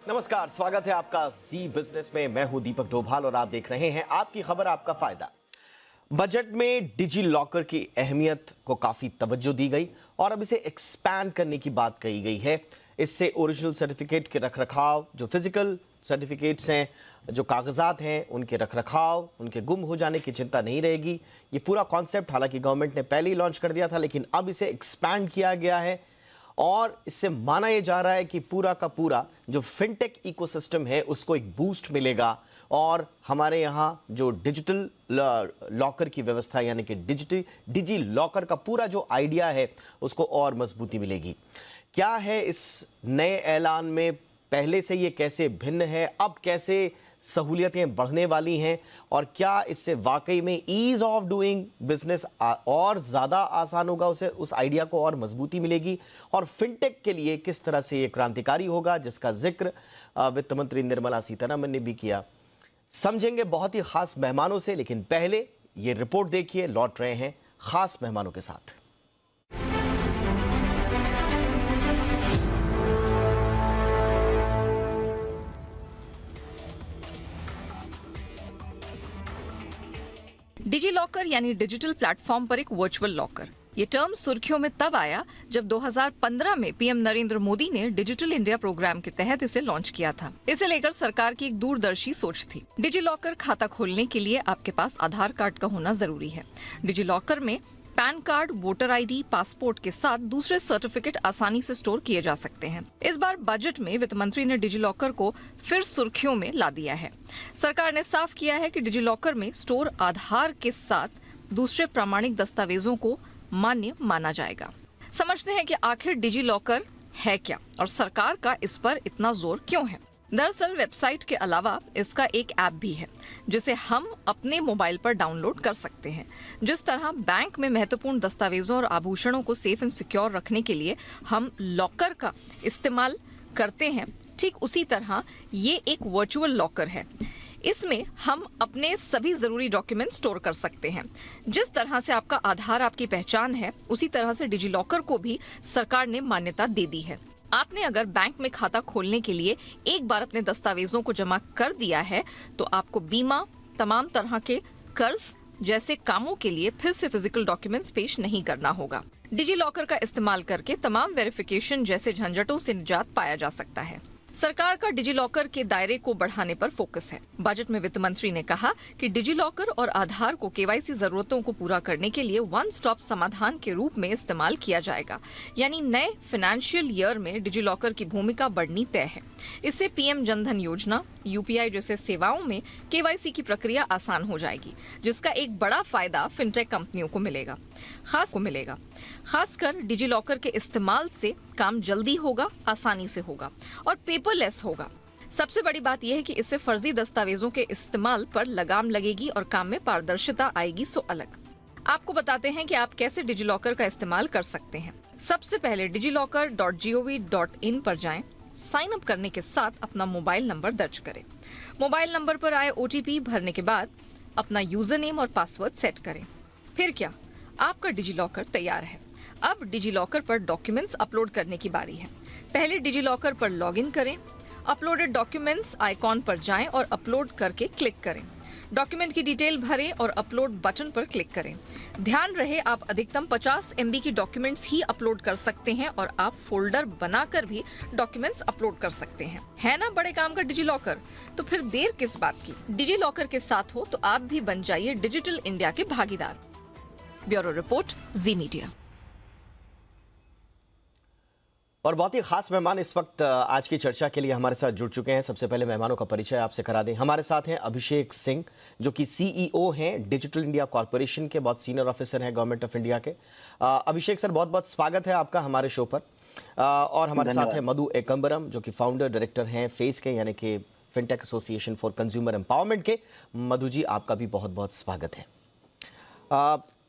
नमस्कार, स्वागत है आपका जी बिजनेस में। मैं हूं दीपक डोभाल और आप देख रहे हैं आपकी खबर आपका फायदा। बजट में डिजी लॉकर की अहमियत को काफी तवज्जो दी गई और अब इसे एक्सपैंड करने की बात कही गई है। इससे ओरिजिनल सर्टिफिकेट के रखरखाव, जो फिजिकल सर्टिफिकेट्स हैं, जो कागजात हैं, उनके रखरखाव, उनके गुम हो जाने की चिंता नहीं रहेगी। ये पूरा कॉन्सेप्ट हालांकि गवर्नमेंट ने पहले ही लॉन्च कर दिया था, लेकिन अब इसे एक्सपैंड किया गया है और इससे माना यह जा रहा है कि पूरा का पूरा जो फिनटेक इकोसिस्टम है उसको एक बूस्ट मिलेगा और हमारे यहाँ जो डिजिटल लॉकर की व्यवस्था यानी कि डिजी लॉकर का पूरा जो आइडिया है उसको और मजबूती मिलेगी। क्या है इस नए ऐलान में, पहले से ये कैसे भिन्न है, अब कैसे सहूलियतें बढ़ने वाली हैं और क्या इससे वाकई में ईज ऑफ डूइंग बिजनेस और ज़्यादा आसान होगा, उसे उस आइडिया को और मजबूती मिलेगी और फिनटेक के लिए किस तरह से ये क्रांतिकारी होगा, जिसका जिक्र वित्त मंत्री निर्मला सीतारमण ने भी किया। समझेंगे बहुत ही खास मेहमानों से, लेकिन पहले ये रिपोर्ट देखिए। लौट रहे हैं खास मेहमानों के साथ। डिजी लॉकर यानी डिजिटल प्लेटफॉर्म पर एक वर्चुअल लॉकर। ये टर्म सुर्खियों में तब आया जब 2015 में पीएम नरेंद्र मोदी ने डिजिटल इंडिया प्रोग्राम के तहत इसे लॉन्च किया था। इसे लेकर सरकार की एक दूरदर्शी सोच थी। डिजी लॉकर खाता खोलने के लिए आपके पास आधार कार्ड का होना जरूरी है। डिजी लॉकर में pan card, voter ID, passport के साथ दूसरे सर्टिफिकेट आसानी से स्टोर किए जा सकते हैं। इस बार बजट में वित्त मंत्री ने डिजी लॉकर को फिर सुर्खियों में ला दिया है। सरकार ने साफ किया है कि डिजी लॉकर में स्टोर आधार के साथ दूसरे प्रमाणिक दस्तावेजों को मान्य माना जाएगा। समझते हैं कि आखिर डिजी लॉकर है क्या और सरकार का इस पर इतना जोर क्यों है। दरअसल वेबसाइट के अलावा इसका एक ऐप भी है जिसे हम अपने मोबाइल पर डाउनलोड कर सकते हैं। जिस तरह बैंक में महत्वपूर्ण दस्तावेजों और आभूषणों को सेफ एंड सिक्योर रखने के लिए हम लॉकर का इस्तेमाल करते हैं, ठीक उसी तरह ये एक वर्चुअल लॉकर है। इसमें हम अपने सभी जरूरी डॉक्यूमेंट स्टोर कर सकते हैं। जिस तरह से आपका आधार आपकी पहचान है, उसी तरह से डिजी लॉकर को भी सरकार ने मान्यता दे दी है। आपने अगर बैंक में खाता खोलने के लिए एक बार अपने दस्तावेजों को जमा कर दिया है तो आपको बीमा, तमाम तरह के कर्ज जैसे कामों के लिए फिर से फिजिकल डॉक्यूमेंट्स पेश नहीं करना होगा। डिजी लॉकर का इस्तेमाल करके तमाम वेरिफिकेशन जैसे झंझटों से निजात पाया जा सकता है। सरकार का डिजी लॉकर के दायरे को बढ़ाने पर फोकस है। बजट में वित्त मंत्री ने कहा कि डिजी लॉकर और आधार को केवाईसी जरूरतों को पूरा करने के लिए वन स्टॉप समाधान के रूप में इस्तेमाल किया जाएगा। यानी नए फाइनेंशियल ईयर में डिजी लॉकर की भूमिका बढ़नी तय है। इससे पीएम जनधन योजना, यूपीआई जैसे सेवाओं में केवाईसी की प्रक्रिया आसान हो जाएगी, जिसका एक बड़ा फायदा फिनटेक कंपनियों को मिलेगा। खासकर डिजी लॉकर के इस्तेमाल से काम जल्दी होगा, आसानी से होगा और पेपरलेस होगा। सबसे बड़ी बात यह है कि इससे फर्जी दस्तावेजों के इस्तेमाल पर लगाम लगेगी और काम में पारदर्शिता आएगी। सो अलग आपको बताते हैं कि आप कैसे डिजी लॉकर का इस्तेमाल कर सकते हैं। सबसे पहले digillocker.gov.in पर जाएं। साइन अप करने के साथ अपना मोबाइल नंबर दर्ज करें। मोबाइल नंबर पर आए ओटीपी भरने के बाद अपना यूजर नेम और पासवर्ड सेट करें। फिर क्या, आपका डिजी लॉकर तैयार है। अब डिजी लॉकर पर डॉक्यूमेंट्स अपलोड करने की बारी है। पहले डिजी लॉकर पर लॉगिन करें, अपलोडेड डॉक्यूमेंट्स आइकॉन पर जाएं और अपलोड करके क्लिक करें। डॉक्यूमेंट की डिटेल भरें और अपलोड बटन पर क्लिक करें। ध्यान रहे, आप अधिकतम 50 MB की डॉक्यूमेंट्स ही अपलोड कर सकते हैं और आप फोल्डर बनाकर भी डॉक्यूमेंट्स अपलोड कर सकते हैं। है ना बड़े काम का डिजी लॉकर? तो फिर देर किस बात की? डिजी लॉकर के साथ हो तो आप भी बन जाइए डिजिटल इंडिया के भागीदार। ब्यूरो रिपोर्ट, जी मीडिया। और बहुत ही खास मेहमान इस वक्त आज की चर्चा के लिए हमारे साथ जुड़ चुके हैं। सबसे पहले मेहमानों का परिचय आपसे करा दें। हमारे साथ हैं अभिषेक सिंह, जो कि सीईओ हैं डिजिटल इंडिया कॉर्पोरेशन के, बहुत सीनियर ऑफिसर हैं गवर्नमेंट ऑफ इंडिया के। अभिषेक सर, बहुत बहुत स्वागत है आपका हमारे शो पर। और हमारे साथ हैं मधु एकम्बरम, जो कि फाउंडर डायरेक्टर हैं फेस के, यानी कि fintech association for consumer empowerment के। मधु जी, आपका भी बहुत बहुत स्वागत है।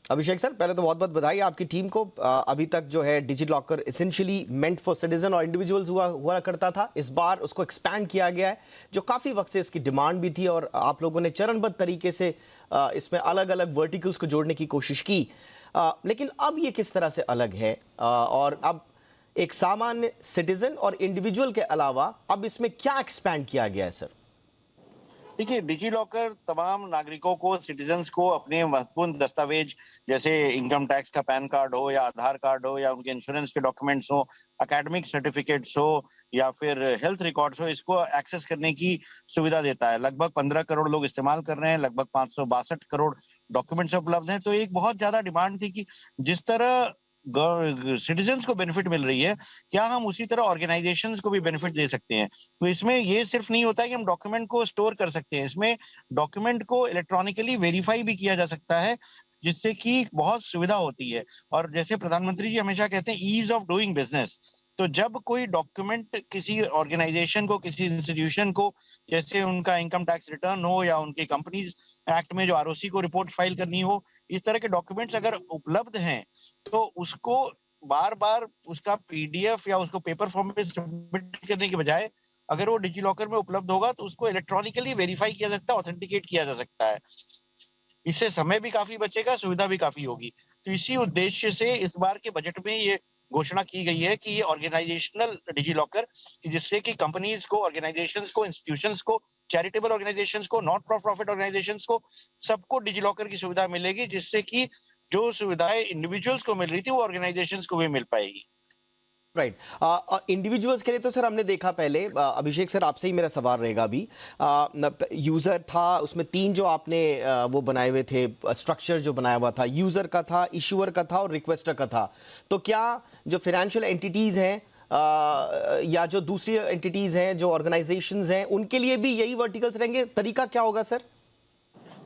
अभिषेक सर, पहले तो बहुत बहुत बधाई आपकी टीम को। अभी तक जो है DigiLocker essentially meant for citizen और इंडिविजुअल्स हुआ करता था। इस बार उसको एक्सपैंड किया गया है, जो काफ़ी वक्त से इसकी डिमांड भी थी और आप लोगों ने चरणबद्ध तरीके से इसमें अलग अलग वर्टिकल्स को जोड़ने की कोशिश की। लेकिन अब ये किस तरह से अलग है और अब एक सामान्य सिटीजन और इंडिविजुअल के अलावा अब इसमें क्या एक्सपैंड किया गया है सर? देखिए, डिजी लॉकर तमाम नागरिकों को, सिटीजन्स को अपने महत्वपूर्ण दस्तावेज जैसे इनकम टैक्स का पैन कार्ड हो या आधार कार्ड हो या उनके इंश्योरेंस के डॉक्यूमेंट्स हो, एकेडमिक सर्टिफिकेट्स हो या फिर हेल्थ रिकॉर्ड्स हो, इसको एक्सेस करने की सुविधा देता है। लगभग 15 करोड़ लोग इस्तेमाल कर रहे हैं, लगभग 562 करोड़ डॉक्यूमेंट्स उपलब्ध हैं। तो एक बहुत ज्यादा डिमांड थी कि जिस तरह सिटीजन्स को बेनिफिट मिल रही है, क्या हम उसी तरह ऑर्गेनाइजेशंस को भी बेनिफिट दे सकते हैं। तो इसमें ये सिर्फ नहीं होता है कि हम डॉक्यूमेंट को स्टोर कर सकते हैं, इसमें डॉक्यूमेंट को इलेक्ट्रॉनिकली वेरीफाई भी किया जा सकता है, जिससे कि बहुत सुविधा होती है। और जैसे प्रधानमंत्री जी हमेशा कहते हैं, ईज ऑफ डूइंग बिजनेस। तो जब कोई डॉक्यूमेंट किसी ऑर्गेनाइजेशन को, किसी इंस्टीट्यूशन को, जैसे उनका इनकम टैक्स रिटर्न हो या उनके कंपनीज एक्ट में जो आरओसी को रिपोर्ट फाइल करनी हो, इस तरह के डॉक्यूमेंट्स अगर उपलब्ध हैं, तो उसको बार-बार उसका पीडीएफ या उसको पेपर फॉर्म में सबमिट करने के बजाय अगर वो डिजी लॉकर में उपलब्ध होगा, तो उसको इलेक्ट्रॉनिकली वेरीफाई किया जा सकता है, ऑथेंटिकेट किया जा सकता है। इससे समय भी काफी बचेगा, सुविधा भी काफी होगी। तो इसी उद्देश्य से इस बार के बजट में ये घोषणा की गई है कि ये ऑर्गेनाइजेशनल डिजी लॉकर, जिससे कि कंपनीज को, ऑर्गेनाइजेशंस को, इंस्टीट्यूशंस को, चैरिटेबल ऑर्गेनाइजेशंस को, नॉट फॉर प्रॉफिट ऑर्गेनाइजेशंस को, सबको डिजी लॉकर की सुविधा मिलेगी, जिससे कि जो सुविधाएं इंडिविजुअल्स को मिल रही थी, वो ऑर्गेनाइजेशंस को भी मिल पाएगी। राइट। इंडिविजुअल्स के लिए तो सर हमने देखा पहले, अभिषेक सर आपसे ही मेरा सवाल रहेगा अभी। यूज़र था, उसमें 3 जो आपने वो बनाए हुए थे, स्ट्रक्चर जो बनाया हुआ था, यूज़र का था, इशूअर का था और रिक्वेस्टर का था। तो क्या जो फाइनेंशियल एंटिटीज़ हैं या जो दूसरी एंटिटीज़ हैं, जो ऑर्गेनाइजेशंस हैं, उनके लिए भी यही वर्टिकल्स रहेंगे? तरीका क्या होगा सर?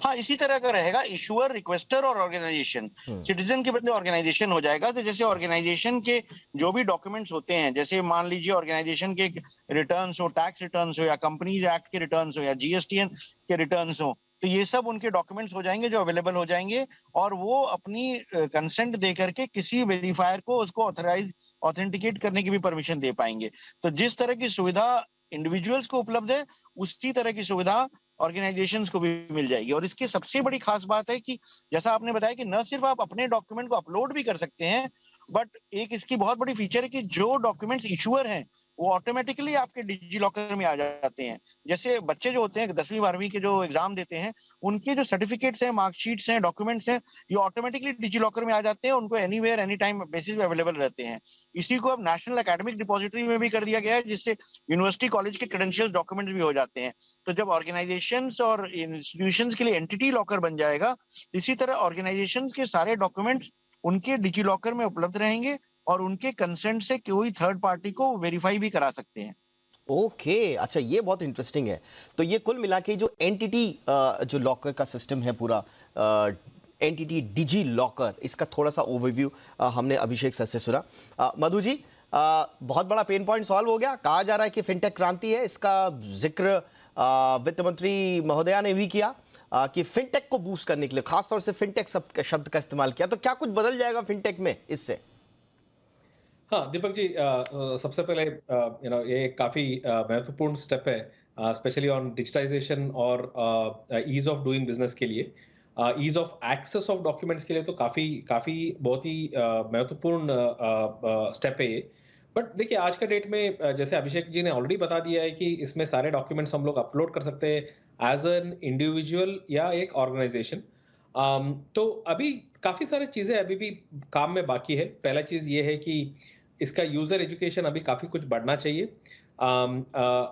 हाँ, इसी तरह का रहेगा, इशूअर, रिक्वेस्टर और ऑर्गेनाइजेशन। सिटीजन के बदले ऑर्गेनाइजेशन हो जाएगा। तो जैसे ऑर्गेनाइजेशन के जो भी डॉक्यूमेंट्स होते हैं, जैसे मान लीजिए ऑर्गेनाइजेशन के रिटर्न्स हो, टैक्स रिटर्न्स हो या कंपनीज एक्ट के रिटर्न्स हो या जीएसटीएन के रिटर्न्स हो, तो ये सब उनके डॉक्यूमेंट्स हो जाएंगे जो अवेलेबल हो जाएंगे, और वो अपनी कंसेंट दे करके किसी वेरीफायर को उसको ऑथराइज, ऑथेंटिकेट करने की भी परमिशन दे पाएंगे। तो जिस तरह की सुविधा इंडिविजुअल्स को उपलब्ध है, उसी तरह की सुविधा ऑर्गेनाइजेशंस को भी मिल जाएगी। और इसकी सबसे बड़ी खास बात है कि जैसा आपने बताया कि न सिर्फ आप अपने डॉक्यूमेंट को अपलोड भी कर सकते हैं, बट एक इसकी बहुत बड़ी फीचर है कि जो डॉक्यूमेंट्स इशूअर हैं, वो ऑटोमेटिकली आपके डिजी लॉकर में आ जाते हैं। जैसे बच्चे जो होते हैं 10वीं 12वीं के जो एग्जाम देते हैं, उनके जो सर्टिफिकेट्स हैं, मार्कशीट्स हैं, डॉक्यूमेंट्स हैं, ये ऑटोमेटिकली डिजी लॉकर में आ जाते हैं, उनको एनीवेयर एनी टाइम बेसिस पे अवेलेबल रहते हैं। इसी को अब नेशनल एकेडमिक डिपॉजिटरी में भी कर दिया गया है, जिससे यूनिवर्सिटी कॉलेज के क्रेडेंशियल्स डॉक्यूमेंट्स भी हो जाते हैं। तो जब ऑर्गेनाइजेशंस और इंस्टीट्यूशंस के लिए एंटिटी लॉकर बन जाएगा, इसी तरह ऑर्गेनाइजेशंस के सारे डॉक्यूमेंट्स उनके डिजी लॉकर में उपलब्ध रहेंगे और उनके कंसेंट से कोई थर्ड पार्टी को वेरीफाई भी करा सकते हैं। ओके, अच्छा ये बहुत इंटरेस्टिंग है। तो ये कुल मिला के जो एंटिटी जो लॉकर का सिस्टम है पूरा, एंटिटी डिजी लॉकर, इसका थोड़ा सा ओवरव्यू हमने अभिषेक सर से सुना। मधु जी, बहुत बड़ा पेन पॉइंट सॉल्व हो गया। कहा जा रहा है कि फिनटेक क्रांति है, इसका जिक्र वित्त मंत्री महोदया ने भी किया कि फिनटेक को बूस्ट करने के लिए खासतौर से फिनटेक शब्द का इस्तेमाल किया। तो क्या कुछ बदल जाएगा फिनटेक में इससे? हाँ, दीपक जी, सबसे पहले ये काफ़ी महत्वपूर्ण स्टेप है, स्पेशली ऑन डिजिटाइजेशन और ईज़ ऑफ डूइंग बिजनेस के लिए, ease of access of documents के लिए तो काफ़ी बहुत ही महत्वपूर्ण स्टेप है ये। बट देखिए, आज का डेट में जैसे अभिषेक जी ने ऑलरेडी बता दिया है कि इसमें सारे डॉक्यूमेंट्स हम लोग अपलोड कर सकते हैं एज एन इंडिविजुअल या एक ऑर्गेनाइजेशन। तो अभी काफ़ी सारी चीज़ें अभी भी काम में बाकी है। पहला चीज़ ये है कि इसका यूज़र एजुकेशन अभी काफ़ी कुछ बढ़ना चाहिए।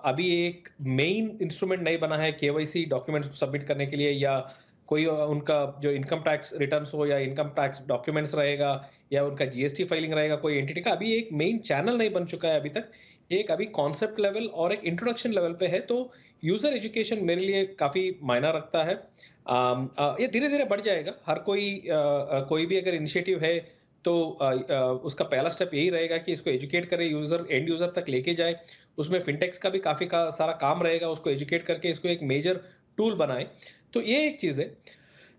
अभी एक मेन इंस्ट्रूमेंट नहीं बना है केवाईसी डॉक्यूमेंट्स को सबमिट करने के लिए, या कोई उनका जो इनकम टैक्स रिटर्न्स हो या इनकम टैक्स डॉक्यूमेंट्स रहेगा या उनका जीएसटी फाइलिंग रहेगा कोई एंटिटी का, अभी एक मेन चैनल नहीं बन चुका है अभी तक। एक अभी कॉन्सेप्ट लेवल और एक इंट्रोडक्शन लेवल पे है। तो यूज़र एजुकेशन मेरे लिए काफ़ी मायना रखता है। ये धीरे-धीरे बढ़ जाएगा। हर कोई भी अगर इनिशिएटिव है तो उसका पहला स्टेप यही रहेगा कि इसको एजुकेट करें, एंड यूज़र तक लेके जाए। उसमें फिनटेक्स का भी काफ़ी सारा काम रहेगा, उसको एजुकेट करके इसको एक मेजर टूल बनाएँ। तो ये एक चीज़ है।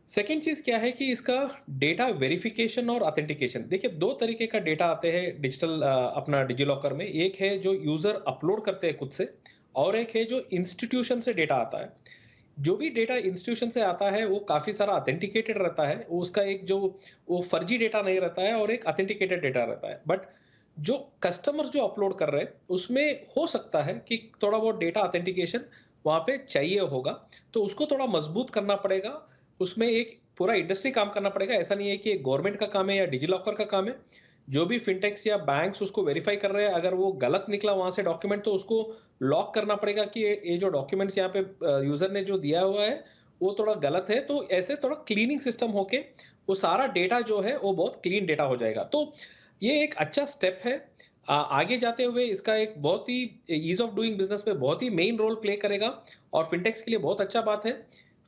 सेकंड चीज़ क्या है कि इसका डेटा वेरिफिकेशन और ऑथेंटिकेशन। देखिए, 2 तरीके का डेटा आते हैं डिजिटल अपना डिजी लॉकर में। एक है जो यूज़र अपलोड करते हैं खुद से, और एक है जो इंस्टीट्यूशन से डेटा आता है। जो भी डेटा इंस्टीट्यूशन से आता है वो काफ़ी सारा ऑथेंटिकेटेड रहता है। वो उसका एक जो वो फर्जी डेटा नहीं रहता है और एक ऑथेंटिकेटेड डेटा रहता है। बट जो कस्टमर जो अपलोड कर रहे हैं उसमें हो सकता है कि थोड़ा बहुत डेटा ऑथेंटिकेशन वहां पे चाहिए होगा, तो उसको थोड़ा मजबूत करना पड़ेगा। उसमें एक पूरा इंडस्ट्री काम करना पड़ेगा। ऐसा नहीं है कि गवर्नमेंट का काम है या डिजी लॉकर का काम है। जो भी फिनटेक्स या बैंक्स उसको वेरीफाई कर रहे हैं, अगर वो गलत निकला वहां से डॉक्यूमेंट, तो उसको लॉक करना पड़ेगा कि ये जो डॉक्यूमेंट्स यहाँ पे यूजर ने जो दिया हुआ है वो थोड़ा गलत है। तो ऐसे थोड़ा क्लीनिंग सिस्टम होके वो सारा डेटा जो है वो बहुत क्लीन डेटा हो जाएगा। तो ये एक अच्छा स्टेप है। आगे जाते हुए इसका एक बहुत ही ईज ऑफ डूइंग बिजनेस में बहुत ही मेन रोल प्ले करेगा और फिनटेक्स के लिए बहुत अच्छा बात है।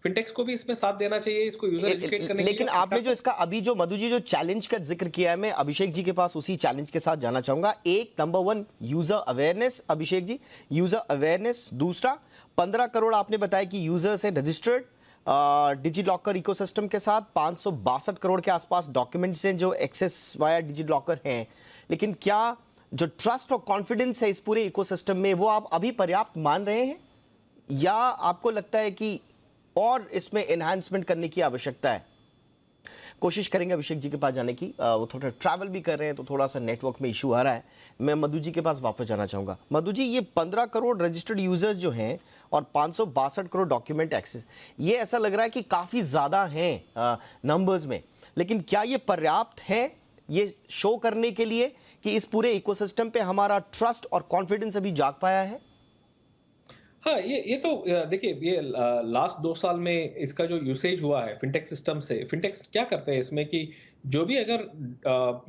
फिनटेक्स को भी इसमें साथ देना चाहिए, इसको यूजर एजुकेट करने के लिए। लेकिन आपने जो इसका अभी जो मधु जी जो चैलेंज का जिक्र किया है, मैं अभिषेक जी के पास उसी चैलेंज के साथ जाना चाहूंगा। एक number 1 user awareness, Abhishek ji, user awareness. दूसरा 15 करोड़ आपने बताया कि यूजर्स है रजिस्टर्ड डिजी लॉकर इकोसिस्टम के साथ। 562 करोड़ के आसपास डॉक्यूमेंट्स हैं जो एक्सेस वाया डिजी लॉकर हैं। लेकिन क्या जो ट्रस्ट और कॉन्फिडेंस है इस पूरे इकोसिस्टम में, वो आप अभी पर्याप्त मान रहे हैं, या आपको लगता है कि और इसमें एनहांसमेंट करने की आवश्यकता है? कोशिश करेंगे अभिषेक जी के पास जाने की। वो थोड़ा ट्रैवल भी कर रहे हैं तो थोड़ा सा नेटवर्क में इशू आ रहा है। मैं मधु जी के पास वापस जाना चाहूँगा। मधु जी, ये 15 करोड़ रजिस्टर्ड यूजर्स जो हैं और 562 करोड़ डॉक्यूमेंट एक्सेस, ये ऐसा लग रहा है कि काफ़ी ज़्यादा हैं नंबर्स में। लेकिन क्या ये पर्याप्त है ये शो करने के लिए कि इस पूरे इकोसिस्टम पे हमारा ट्रस्ट और कॉन्फिडेंस अभी जाग पाया है? हाँ, ये तो देखिए, ये लास्ट 2 साल में इसका जो यूसेज हुआ है फिनटेक्स सिस्टम से, फिनटेक्स क्या करते हैं इसमें कि जो भी अगर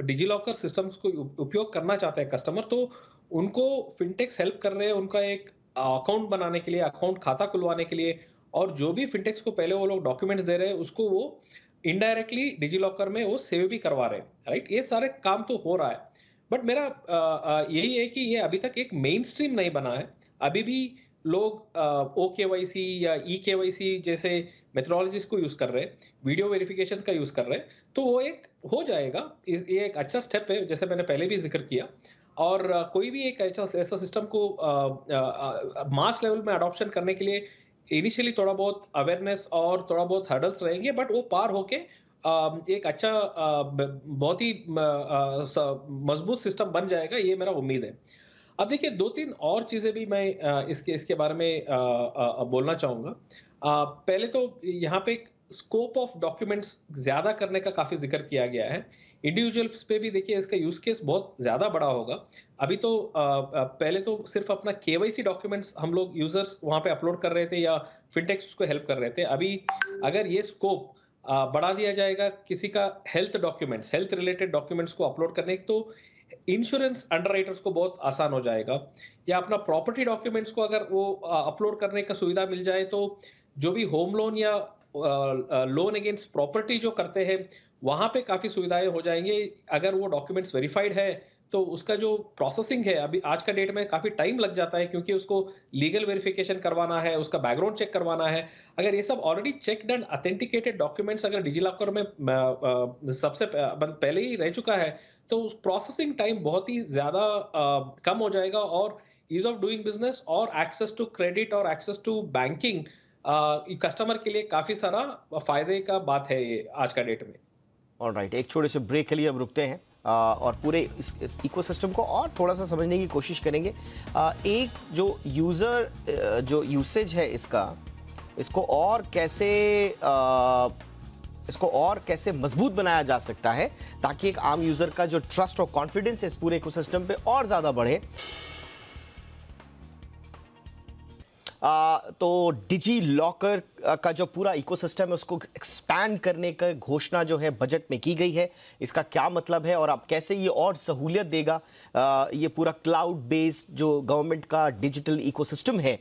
डिजी लॉकर सिस्टम्स को उपयोग करना चाहते हैं कस्टमर, तो उनको फिनटेक्स हेल्प कर रहे हैं उनका एक अकाउंट बनाने के लिए, अकाउंट खाता खुलवाने के लिए। और जो भी फिनटेक्स को पहले वो लोग डॉक्यूमेंट्स दे रहे हैं उसको वो इनडायरेक्टली डिजी लॉकर में वो सेव भी करवा रहे हैं, राइट? ये सारे काम तो हो रहा है, बट मेरा यही है कि ये अभी तक एक मेन स्ट्रीम नहीं बना है। अभी भी लोग OKYC या EKYC जैसे मेथोडोलॉजीज को यूज कर रहे हैं, वीडियो वेरिफिकेशन का यूज कर रहे हैं। तो वो एक हो जाएगा, ये एक अच्छा स्टेप है, जैसे मैंने पहले भी जिक्र किया। और कोई भी एक ऐसा सिस्टम को मास लेवल में अडॉप्शन करने के लिए इनिशियली थोड़ा बहुत अवेयरनेस और थोड़ा बहुत हर्डल्स रहेंगे, बट वो पार होके एक अच्छा बहुत ही मजबूत सिस्टम बन जाएगा, ये मेरा उम्मीद है। अब देखिए 2-3 और चीजें भी मैं इसके बारे में बोलना चाहूंगा। पहले तो यहाँ पे स्कोप ऑफ डॉक्यूमेंट्स ज्यादा करने का काफी जिक्र किया गया है। इंडिविजुअल्स पे भी देखिए इसका यूज केस बहुत ज्यादा बड़ा होगा। अभी तो पहले तो सिर्फ अपना KYC डॉक्यूमेंट्स हम लोग यूजर्स वहां पे अपलोड कर रहे थे या फिनटेक्स उसको हेल्प कर रहे थे। अभी अगर ये स्कोप बढ़ा दिया जाएगा किसी का health documents, health related documents को अपलोड करने, तो इंश्योरेंस अंडरराइटर्स को बहुत आसान हो जाएगा। या अपना प्रॉपर्टी डॉक्यूमेंट्स को अगर वो अपलोड करने का सुविधा मिल जाए, तो जो भी होम लोन या लोन अगेंस्ट प्रॉपर्टी जो करते हैं वहां पे काफी सुविधाएं हो जाएंगे। अगर वो डॉक्यूमेंट्स वेरीफाइड है तो उसका जो प्रोसेसिंग है अभी आज का डेट में काफी टाइम लग जाता है, क्योंकि उसको लीगल वेरिफिकेशन करवाना है, उसका बैकग्राउंड चेक करवाना है। अगर ये सब already checked and authenticated documents अगर डिजी लॉकर में सबसे पहले ही रह चुका है, तो उस प्रोसेसिंग टाइम बहुत ही ज्यादा कम हो जाएगा और ईज ऑफ डूइंग बिजनेस और एक्सेस टू क्रेडिट और एक्सेस टू बैंकिंग कस्टमर के लिए काफी सारा फायदे का बात है ये आज का डेट में। ऑलराइट, एक छोटे से ब्रेक के लिए अब रुकते हैं और पूरे इस इकोसिस्टम को और थोड़ा सा समझने की कोशिश करेंगे। एक जो यूज़र जो यूसेज है इसको और कैसे मजबूत बनाया जा सकता है ताकि एक आम यूज़र का जो ट्रस्ट और कॉन्फिडेंस है इस पूरे इकोसिस्टम पे और ज़्यादा बढ़े। तो डिजी लॉकर का जो पूरा इकोसिस्टम है उसको एक्सपैंड करने का घोषणा जो है बजट में की गई है। इसका क्या मतलब है और अब कैसे ये और सहूलियत देगा ये पूरा क्लाउड बेस्ड जो गवर्नमेंट का डिजिटल इकोसिस्टम है,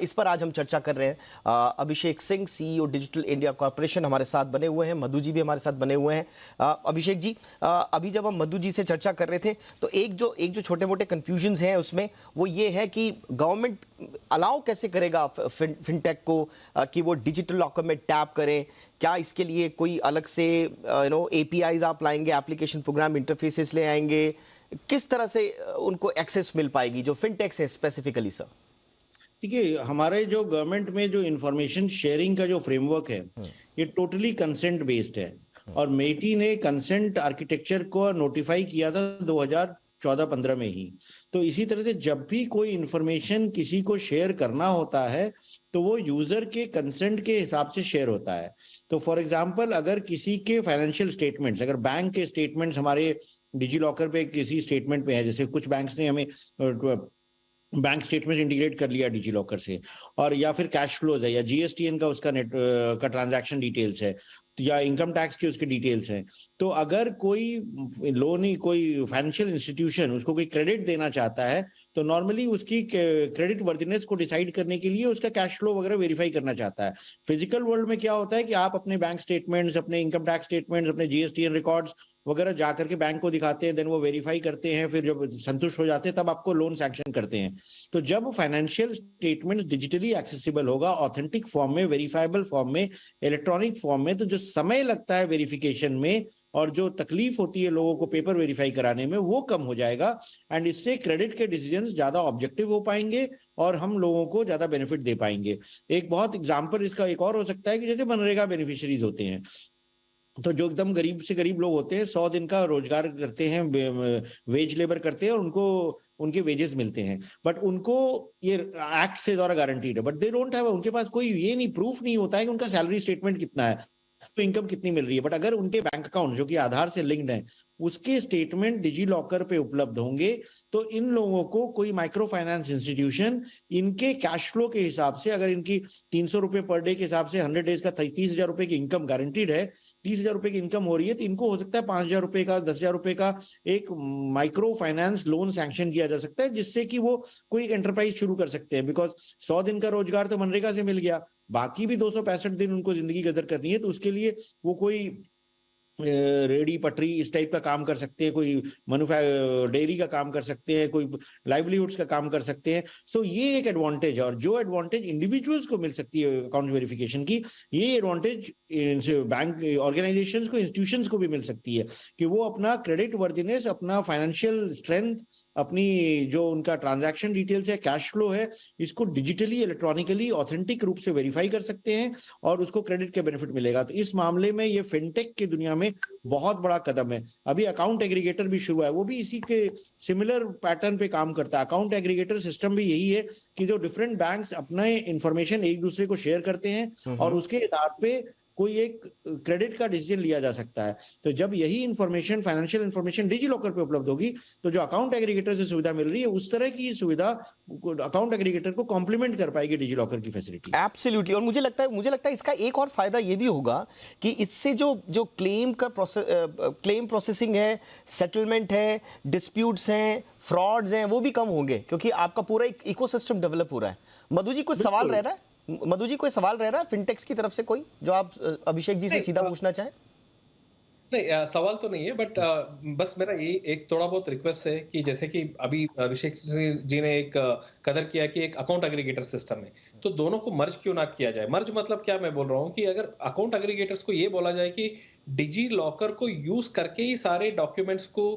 इस पर आज हम चर्चा कर रहे हैं। Abhishek Singh, CEO Digital India Corporation हमारे साथ बने हुए हैं, मधु जी भी हमारे साथ बने हुए हैं। अभिषेक जी, अभी जब हम मधु जी से चर्चा कर रहे थे तो एक जो छोटे मोटे कन्फ्यूजन्स हैं उसमें वो ये है कि गवर्नमेंट अलाउ कैसे करेगा फिनटेक को कि वो डिजिटल लॉकर में टैप करें। क्या इसके लिए कोई अलग से APIs आप लाएंगे, एप्लीकेशन प्रोग्राम इंटरफेसेस ले आएंगे? किस तरह से उनको एक्सेस मिल पाएगी जो फिनटेक्स है स्पेसिफिकली? सर देखिए, हमारे जो गवर्नमेंट में जो इंफॉर्मेशन शेयरिंग का जो फ्रेमवर्क है ये टोटली कंसेंट बेस्ड है और मेटी ने कंसेंट आर्किटेक्चर को नोटिफाई किया था 14-15 में ही। तो इसी तरह से जब भी कोई इंफॉर्मेशन किसी को शेयर करना होता है तो वो यूजर के कंसेंट के हिसाब से शेयर होता है। तो फॉर एग्जांपल अगर किसी के फाइनेंशियल स्टेटमेंट्स, अगर बैंक के स्टेटमेंट्स हमारे डिजी लॉकर पे किसी स्टेटमेंट में है, जैसे कुछ बैंक्स ने हमें बैंक स्टेटमेंट इंटीग्रेट कर लिया डिजी लॉकर से, और या फिर कैश फ्लोज है या जीएसटीएन का उसका नेट का ट्रांजैक्शन डिटेल्स है या इनकम टैक्स के उसके डिटेल्स हैं, तो अगर कोई लोन ही कोई फाइनेंशियल इंस्टीट्यूशन उसको कोई क्रेडिट देना चाहता है तो नॉर्मली उसकी क्रेडिट वर्दीनेस को डिसाइड करने के लिए उसका कैश फ्लो वगैरह वेरीफाई करना चाहता है। फिजिकल वर्ल्ड में क्या होता है कि आप अपने बैंक स्टेटमेंट्स, अपने इनकम टैक्स स्टेटमेंट्स, अपने जीएसटीएन रिकॉर्ड्स वगैरह जाकर के बैंक को दिखाते हैं, देन वो वेरीफाई करते हैं, फिर जब संतुष्ट हो जाते हैं तब आपको लोन सैंक्शन करते हैं। तो जब फाइनेंशियल स्टेटमेंट्स डिजिटली एक्सेसिबल होगा, ऑथेंटिक फॉर्म में, वेरीफाइबल फॉर्म में, इलेक्ट्रॉनिक फॉर्म में, तो जो समय लगता है वेरिफिकेशन में और जो तकलीफ होती है लोगों को पेपर वेरीफाई कराने में वो कम हो जाएगा, एंड इससे क्रेडिट के डिसीजंस ज्यादा ऑब्जेक्टिव हो पाएंगे और हम लोगों को ज्यादा बेनिफिट दे पाएंगे। एक बहुत एग्जांपल इसका एक और हो सकता है कि जैसे मनरेगा बेनिफिशियरीज होते हैं, तो जो एकदम गरीब से गरीब लोग होते हैं, 100 दिन का रोजगार करते हैं, वेज लेबर करते हैं और उनको उनके वेजेस मिलते हैं, बट उनको ये एक्ट से द्वारा गारंटीड है, बट दे डोंट हैव, उनके पास कोई ये नहीं प्रूफ नहीं होता है कि उनका सैलरी स्टेटमेंट कितना है, तो इनकम कितनी मिल रही है। बट अगर उनके बैंक अकाउंट जो कि आधार से लिंक्ड है उसके स्टेटमेंट डिजी लॉकर पे उपलब्ध होंगे तो इन लोगों को कोई माइक्रो फाइनेंस इंस्टीट्यूशन इनके कैश फ्लो के हिसाब से, अगर इनकी 300 रुपए पर डे के हिसाब से 100 डेज का 30,000 रुपए की इनकम गारंटीड है, 30,000 रुपए की इनकम हो रही है, तो इनको हो सकता है 5,000 रुपए का, 10,000 रुपए का एक माइक्रो फाइनेंस लोन सैंक्शन किया जा सकता है, जिससे कि वो कोई एक एंटरप्राइज शुरू कर सकते हैं। बिकॉज 100 दिन का रोजगार तो मनरेगा से मिल गया, बाकी भी 265 दिन उनको जिंदगी कदर करनी है, तो उसके लिए वो कोई रेडी पटरी इस टाइप का काम कर सकते हैं, कोई डेयरी का काम कर सकते हैं, कोई लाइवलीहुड्स का काम कर सकते हैं। सो ये एक एडवांटेज है, और जो एडवांटेज इंडिविजुअल्स को मिल सकती है अकाउंट वेरिफिकेशन की, ये एडवांटेज बैंक ऑर्गेनाइजेशंस को, इंस्टीट्यूशंस को भी मिल सकती है कि वो अपना क्रेडिट वर्दीनेस, अपना फाइनेंशियल स्ट्रेंथ, अपनी जो उनका ट्रांजैक्शन डिटेल्स है, कैश फ्लो है, इसको डिजिटली, इलेक्ट्रॉनिकली, ऑथेंटिक रूप से वेरीफाई कर सकते हैं और उसको क्रेडिट के बेनिफिट मिलेगा। तो इस मामले में ये फिनटेक की दुनिया में बहुत बड़ा कदम है। अभी अकाउंट एग्रीगेटर भी शुरू है, वो भी इसी के सिमिलर पैटर्न पे काम करता है। अकाउंट एग्रीगेटर सिस्टम भी यही है कि जो डिफरेंट बैंक्स अपने इंफॉर्मेशन एक दूसरे को शेयर करते हैं और उसके आधार पे कोई एक क्रेडिट का डिसीजन लिया जा सकता है। तो जब यही information, financial information digi locker पे उपलब्ध होगी, तो जो अकाउंट एग्रीगेटर से सुविधा मिल रही है उस तरह की सुविधा अकाउंट एग्रीगेटर को कॉम्प्लीमेंट कर पाएगी डिजी लॉकर की फैसिलिटी। एब्सोल्युटली। और मुझे लगता है इसका एक और फायदा ये भी होगा कि इससे जो क्लेम प्रोसेसिंग है, सेटलमेंट है, डिस्प्यूट्स हैं, फ्रॉड्स हैं, वो भी कम होंगे, क्योंकि आपका पूरा एक इकोसिस्टम डेवलप हो रहा है। मधु जी, कुछ सवाल रह रहा है? मधु जी, कोई सवाल रह रहा है फिनटेक्स की तरफ से, कोई जो आप अभिषेक जी से सीधा पूछना चाहें? नहीं, सवाल तो नहीं है, बट बस मेरा ये एक थोड़ा बहुत रिक्वेस्ट है कि जैसे कि अभी अभिषेक जी ने एक कदर किया कि एक अकाउंट एग्रीगेटर सिस्टम है, तो दोनों को मर्ज क्यों ना किया जाए। मर्ज मतलब क्या मैं बोल रहा हूँ कि अगर अकाउंट एग्रीगेटर्स को ये बोला जाए कि डिजी लॉकर को यूज करके ही सारे डॉक्यूमेंट्स को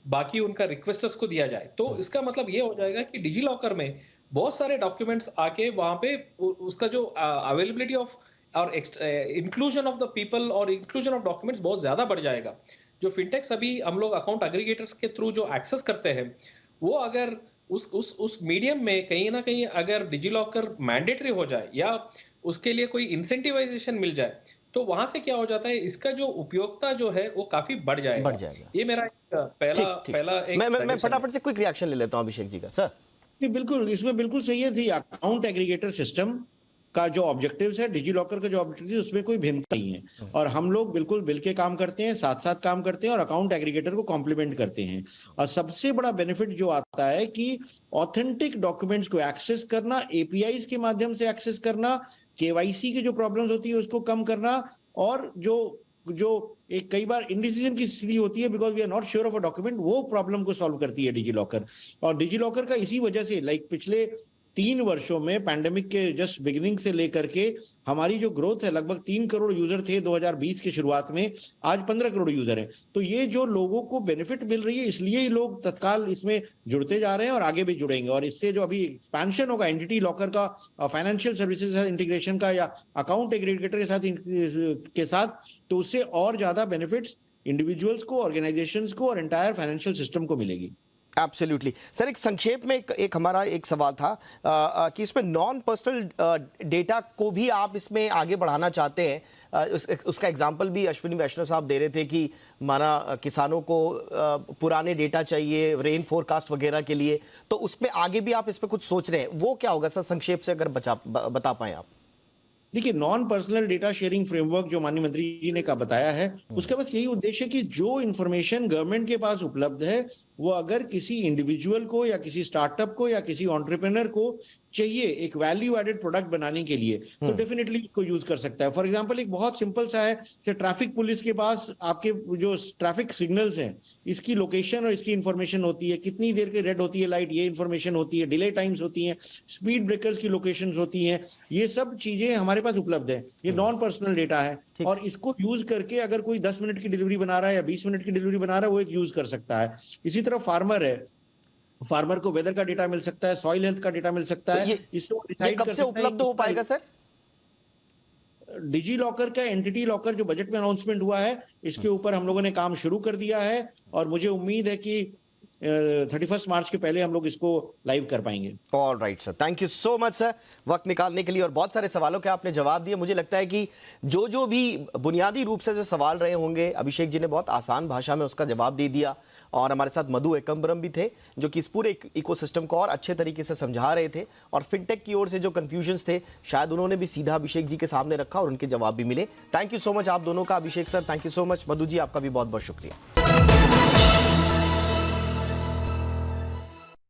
बाकी उनका रिक्वेस्टर्स को दिया जाए, तो इसका मतलब ये हो जाएगा कि डिजी लॉकर में बहुत सारे डॉक्यूमेंट्स आके वहां पे उसका जो अवेलेबिलिटी ऑफ और इंक्लूजन ऑफ द पीपल और इंक्लूजन ऑफ डॉक्यूमेंट्स बहुत ज्यादा बढ़ जाएगा। जो फिनटेक्स अभी हम लोग अकाउंट एग्रीगेटर्स के थ्रू जो एक्सेस करते हैं, वो अगर उस मीडियम में कहीं ना कहीं अगर डिजी लॉकर मैंडेटरी हो जाए या उसके लिए कोई इंसेंटिवाइजेशन मिल जाए, तो वहां से क्या हो जाता है, इसका जो उपयोगिता जो है वो काफी बढ़ जाएगा। ये मेरा पहला मैं फटाफट से क्विक रिएक्शन ले लेता हूं अभिषेक जी का। सर बिल्कुल, इसमें बिल्कुल सही है थी। अकाउंट एग्रीगेटर सिस्टम का जो ऑब्जेक्टिव्स है, डिजी लॉकर का जो ऑब्जेक्टिव है, उसमें कोई भिन्नता नहीं है, और हम लोग बिल्कुल मिल के काम करते हैं, साथ साथ काम करते हैं और अकाउंट एग्रीगेटर को कॉम्प्लीमेंट करते हैं। और सबसे बड़ा बेनिफिट जो आता है कि ऑथेंटिक डॉक्यूमेंट्स को एक्सेस करना, एपीआईज के माध्यम से एक्सेस करना, केवाईसी की जो प्रॉब्लम्स होती है उसको कम करना, और जो एक कई बार इंडिसीजन की स्थिति होती है because we are not sure of a document, वो प्रॉब्लम को सॉल्व करती है डिजी लॉकर। और डिजी लॉकर का इसी वजह से पिछले 3 वर्षों में पैंडेमिक के जस्ट बिगिनिंग से लेकर के हमारी जो ग्रोथ है, लगभग 3 करोड़ यूजर थे 2020 की शुरुआत में, आज 15 करोड़ यूजर हैं। तो ये जो लोगों को बेनिफिट मिल रही है, इसलिए ही लोग तत्काल इसमें जुड़ते जा रहे हैं और आगे भी जुड़ेंगे। और इससे जो अभी एक्सपेंशन होगा एंटिटी लॉकर का, फाइनेंशियल सर्विसेज इंटीग्रेशन का या अकाउंट एग्रीगेटर के साथ, तो उससे और ज्यादा बेनिफिट्स इंडिविजुअल्स को, ऑर्गेनाइजेशंस को और एंटायर फाइनेंशियल सिस्टम को मिलेगी। एब्सोल्युटली सर, एक संक्षेप में एक हमारा एक सवाल था कि इसमें नॉन पर्सनल डेटा को भी आप इसमें आगे बढ़ाना चाहते हैं। उसका एग्जांपल भी अश्विनी वैष्णव साहब दे रहे थे कि माना किसानों को पुराने डेटा चाहिए रेन फोरकास्ट वगैरह के लिए, तो उसमें आगे भी आप इस पर कुछ सोच रहे हैं, वो क्या होगा सर, संक्षेप से अगर बता पाएं आप। देखिए, non personal data sharing framework जो माननीय मंत्री जी ने का बताया है, उसका बस यही उद्देश्य है कि जो इंफॉर्मेशन गवर्नमेंट के पास उपलब्ध है वो अगर किसी इंडिविजुअल को या किसी स्टार्टअप को या किसी एंटरप्रेन्योर को चाहिए एक वैल्यू एडेड प्रोडक्ट बनाने के लिए, तो डेफिनेटली इसको यूज कर सकता है। फॉर एग्जांपल एक बहुत सिंपल सा है, जैसे ट्रैफिक पुलिस के पास आपके जो ट्रैफिक सिग्नल्स हैं, इसकी लोकेशन और इसकी इंफॉर्मेशन होती है, कितनी देर की रेड होती है लाइट, ये इंफॉर्मेशन होती है, डिले टाइम्स होती हैं, स्पीड ब्रेकर्स की लोकेशंस होती हैं, ये सब चीजें हमारे पास उपलब्ध है। ये नॉन पर्सनल डेटा है और इसको यूज करके अगर कोई 10 मिनट की डिलीवरी बना रहा है या 20 मिनट की डिलीवरी बना रहा है, वो एक यूज कर सकता है। इसी तरह फार्मर है, फार्मर को वेदर का डेटा मिल सकता है, सॉइल हेल्थ का डेटा मिल सकता है। इससे वो डिसाइड कब से उपलब्ध हो पाएगा सर? डिजी लॉकर का एंटिटी लॉकर जो बजट में अनाउंसमेंट हुआ है, इसके ऊपर हम लोगों ने काम शुरू कर दिया है और मुझे उम्मीद है कि 31 मार्च के पहले हम लोग इसको लाइव कर पाएंगे। All right sir, thank you so much sir वक्त निकालने के लिए और बहुत सारे सवालों के आपने जवाब दिए। मुझे लगता है कि जो भी बुनियादी रूप से जो सवाल रहे होंगे, अभिषेक जी ने बहुत आसान भाषा में उसका जवाब दे दिया। और हमारे साथ मधु एकम्बरम भी थे जो कि इस पूरे इकोसिस्टम को और अच्छे तरीके से समझा रहे थे, और फिनटेक की ओर से जो कंफ्यूजन्स थे शायद उन्होंने भी सीधा अभिषेक जी के सामने रखा और उनके जवाब भी मिले। थैंक यू सो मच आप दोनों का। Abhishek sir thank you so much, Madhu ji आपका भी बहुत बहुत शुक्रिया।